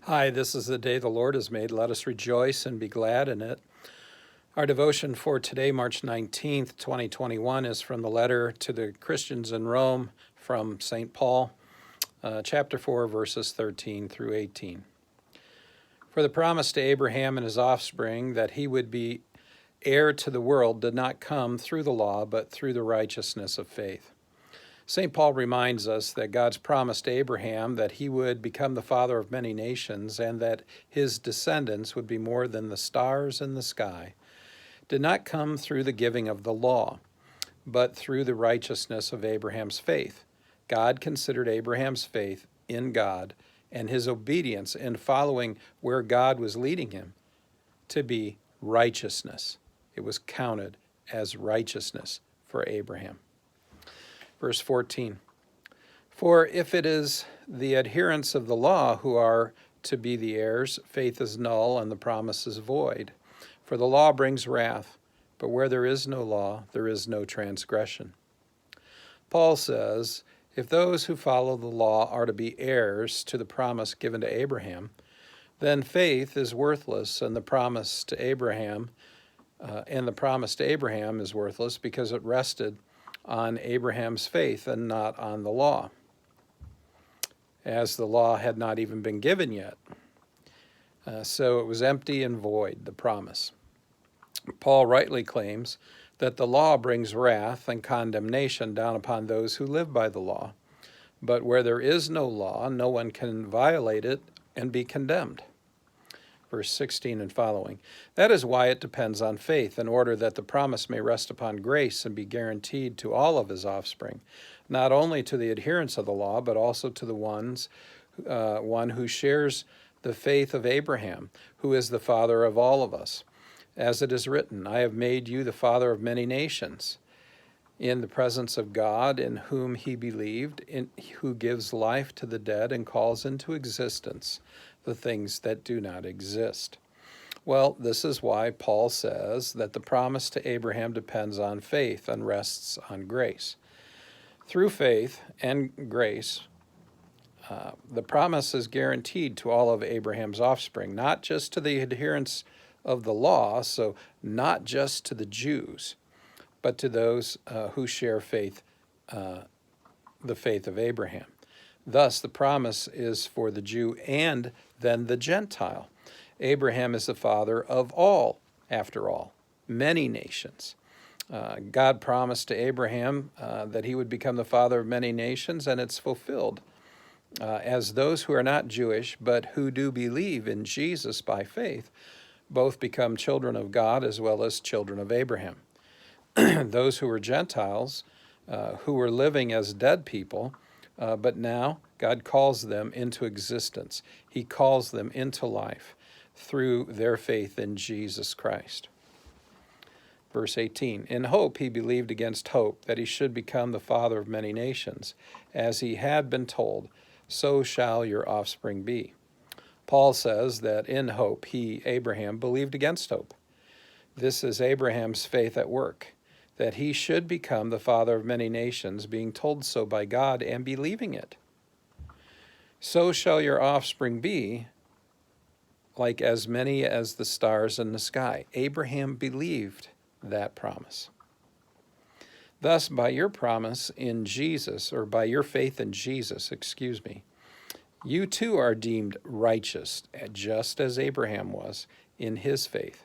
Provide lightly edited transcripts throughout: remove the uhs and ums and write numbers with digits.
Hi, this is the day the Lord has made. Let us rejoice and be glad in it. Our devotion for today, March 19th, 2021, is from the letter to the Christians in Rome from St. Paul, chapter 4, verses 13 through 18. For the promise to Abraham and his offspring that he would be heir to the world did not come through the law, but through the righteousness of faith. St. Paul reminds us that God's promise to Abraham that he would become the father of many nations and that his descendants would be more than the stars in the sky did not come through the giving of the law, but through the righteousness of Abraham's faith. God considered Abraham's faith in God and his obedience in following where God was leading him to be righteousness. It was counted as righteousness for Abraham. Verse 14, for if it is the adherents of the law who are to be the heirs, faith is null and the promise is void. For the law brings wrath, but where there is no law, there is no transgression. Paul says, if those who follow the law are to be heirs to the promise given to Abraham, then faith is worthless, and the promise to Abraham is worthless because it rested on Abraham's faith and not on the law, as the law had not even been given yet. So it was empty and void, the promise. Paul rightly claims that the law brings wrath and condemnation down upon those who live by the law. But where there is no law, no one can violate it and be condemned. Verse 16 and following. That is why it depends on faith, in order that the promise may rest upon grace and be guaranteed to all of his offspring, not only to the adherents of the law, but also to the one who shares the faith of Abraham, who is the father of all of us. As it is written, I have made you the father of many nations, in the presence of God, in whom he believed, who gives life to the dead and calls into existence the things that do not exist. Well, this is why Paul says that the promise to Abraham depends on faith and rests on grace. Through faith and grace, the promise is guaranteed to all of Abraham's offspring, not just to the adherents of the law, so not just to the Jews, but to those who share faith, the faith of Abraham. Thus, the promise is for the Jew and then the Gentile. Abraham is the father of all, after all, many nations. God promised to Abraham that he would become the father of many nations, and it's fulfilled. As those who are not Jewish, but who do believe in Jesus by faith, both become children of God as well as children of Abraham. Those who were Gentiles, who were living as dead people, but now God calls them into existence. He calls them into life through their faith in Jesus Christ. Verse 18, in hope he believed against hope that he should become the father of many nations. As he had been told, so shall your offspring be. Paul says that in hope he, Abraham, believed against hope. This is Abraham's faith at work, that he should become the father of many nations, being told so by God and believing it. So shall your offspring be, like as many as the stars in the sky. Abraham believed that promise. Thus, by your promise in Jesus, or by your faith in Jesus, you too are deemed righteous, just as Abraham was in his faith.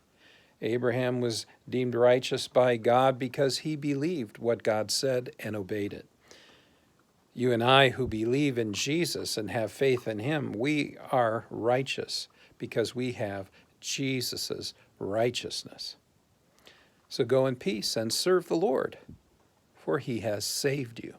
Abraham was deemed righteous by God because he believed what God said and obeyed it. You and I who believe in Jesus and have faith in him, we are righteous because we have Jesus' righteousness. So go in peace and serve the Lord, for he has saved you.